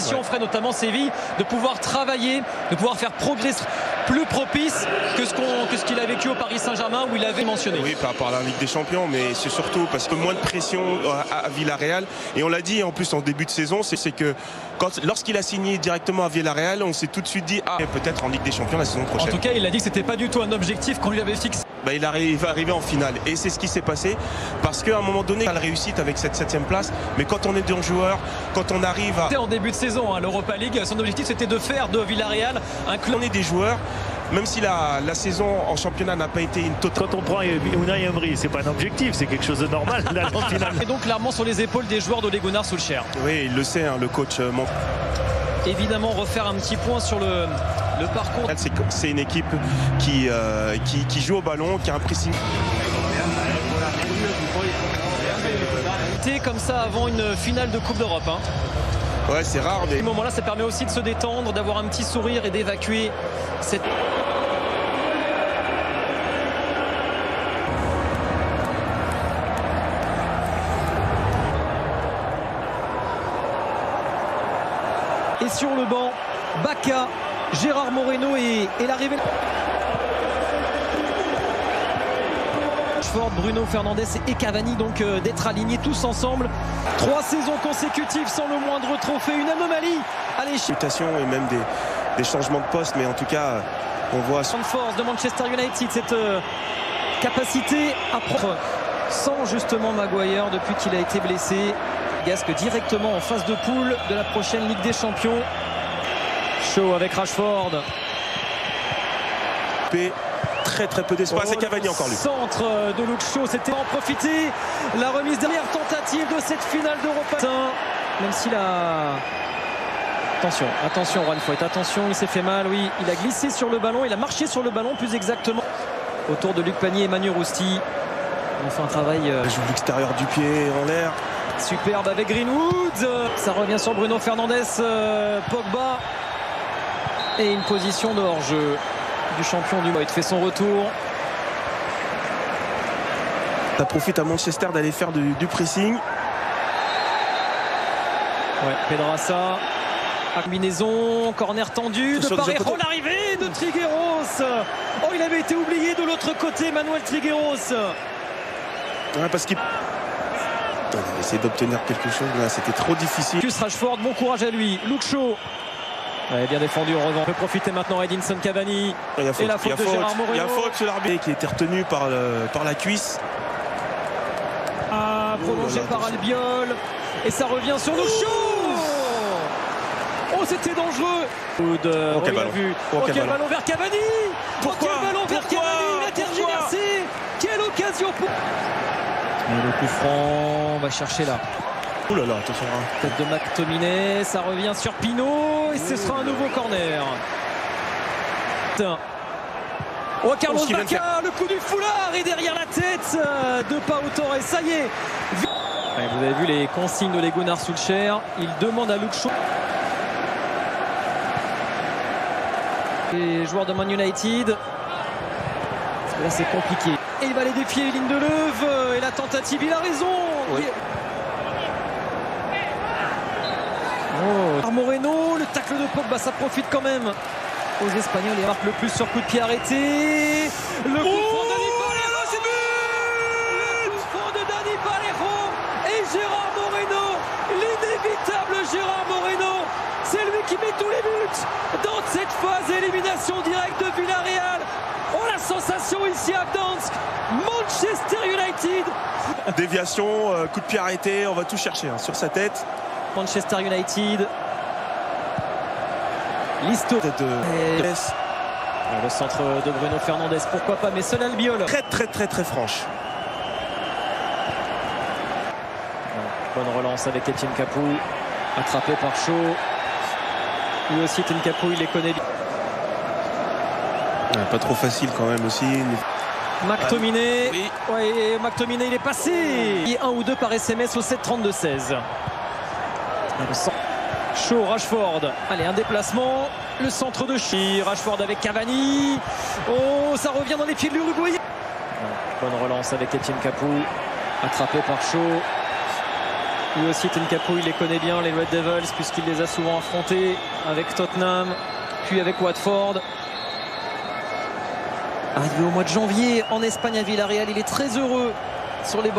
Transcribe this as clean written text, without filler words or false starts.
conditions ferait notamment Séville de pouvoir travailler, de pouvoir faire progresser plus propice que ce qu'il a vécu au Paris Saint-Germain où il avait mentionné. Oui, par rapport à la Ligue des Champions, mais c'est surtout parce que moins de pression à Villarreal. Et on l'a dit en plus en début de saison, c'est que lorsqu'il a signé directement à Villarreal, on s'est tout de suite dit peut-être en Ligue des Champions la saison prochaine. En tout cas, il a dit que c'était pas du tout un objectif qu'on lui avait fixé. Il va arriver en finale et c'est ce qui s'est passé parce qu'à un moment donné, il a la réussite avec cette 7e place, mais quand on est deux joueurs, quand on arrive à... En début de saison, l'Europa League, son objectif c'était de faire de Villarreal un club. On est des joueurs, même si la saison en championnat n'a pas été une totale. Quand on prend Unai Emery, c'est pas un objectif, c'est quelque chose de normal d'aller en finale. Et donc clairement sur les épaules des joueurs d'Ole Gunnar Solskjaer. Oui, il le sait, le coach montre. Évidemment, refaire un petit point sur le parcours. C'est une équipe qui joue au ballon, qui a un pressing. Comme ça avant une finale de Coupe d'Europe. Ouais, c'est rare. Mais... À ce moment-là, ça permet aussi de se détendre, d'avoir un petit sourire et d'évacuer cette... Et sur le banc, Bacca, Gérard Moreno et l'arrivée... Bruno Fernandes et Cavani donc d'être alignés tous ensemble. 3 saisons consécutives sans le moindre trophée, une anomalie à l'échelle. Et même des changements de poste, mais en tout cas on voit son force de Manchester United, cette capacité à prendre sans justement Maguire depuis qu'il a été blessé. Gasque directement en phase de poule de la prochaine Ligue des Champions. Shaw avec Rashford. Très peu d'espace et Cavani encore lui. Centre de Luke Shaw, c'était en profiter. La remise derrière tentative de cette finale d'Europa. Même s'il a... Attention Juan Foyth, attention, il s'est fait mal, oui. Il a glissé sur le ballon, il a marché sur le ballon plus exactement. Autour de Luc Pagny et Manu Rousti. On fait un travail... Il joue l'extérieur du pied en l'air. Superbe avec Greenwood. Ça revient sur Bruno Fernandes, Pogba. Et une position de hors-jeu du champion du monde. Il fait son retour. Ça profite à Manchester d'aller faire du pressing. Ouais, Pedraza. Combinaison, corner tendu de Parejo, l'arrivée de Trigueros. Oh, il avait été oublié de l'autre côté, Manuel Trigueros. Ouais, parce qu'il a essayé d'obtenir quelque chose, là c'était trop difficile. Rashford, bon courage à lui. Luke Shaw. Ouais, bien défendu en revanche. On peut profiter maintenant Edinson Cavani. Et la faute de Gérard Moreno. Il y a faute sur l'arbitre qui a été retenu par la cuisse. Prolongé par Albiol. Et ça revient sur Luke Shaw. Oh, c'était dangereux. Quel ballon. Quel ballon vers Cavani. Pourquoi quel ballon vers Cavani. Il a tergiversé. Quelle occasion pour... Et le coup franc, on va chercher là. Oh là là, attention. Tête de McTominay, ça revient sur Pinot et ce sera un nouveau corner. Oh, Carlos Bacca, le coup du foulard et derrière la tête de Pau Torres, ça y est. Vous avez vu les consignes de Ole Gunnar Solskjaer, il demande à Luke Shaw. Les joueurs de Man United, là c'est compliqué. Et il va les défier, Lindelöf, et la tentative, il a raison. Oui. Moreno, le tacle de Pogba, ça profite quand même aux Espagnols. Il marque le plus sur coup de pied arrêté. Le coup de franc de Dani Parejo, c'est but. Le coup de franc de Dani Parejo et Gérard Moreno, l'inévitable Gérard Moreno. C'est lui qui met tous les buts dans cette phase d'élimination directe de Villarreal. Oh, la sensation ici à Gdansk, Manchester United. Déviation, coup de pied arrêté, on va tout chercher sur sa tête. Manchester United. Listo. Le centre de Bruno Fernandes, pourquoi pas, mais seul Albiol. Très franche. Bonne relance avec Etienne Capoue. Attrapé par Shaw. Lui aussi, Etienne Capoue, il les connaît. Pas trop facile quand même aussi. McTominay. Oui. Ouais, McTominay, il est passé. Et 1 ou 2 par SMS au 7-32-16. Shaw, Rashford. Allez, un déplacement. Le centre de Shaw. Rashford avec Cavani. Oh, ça revient dans les pieds de l'Uruguayen. Bonne relance avec Etienne Capoue. Attrapé par Shaw. Lui aussi, Tenkapu, il les connaît bien, les Red Devils, puisqu'il les a souvent affrontés avec Tottenham, puis avec Watford. Arrivé au mois de janvier en Espagne à Villarreal, il est très heureux sur les bords.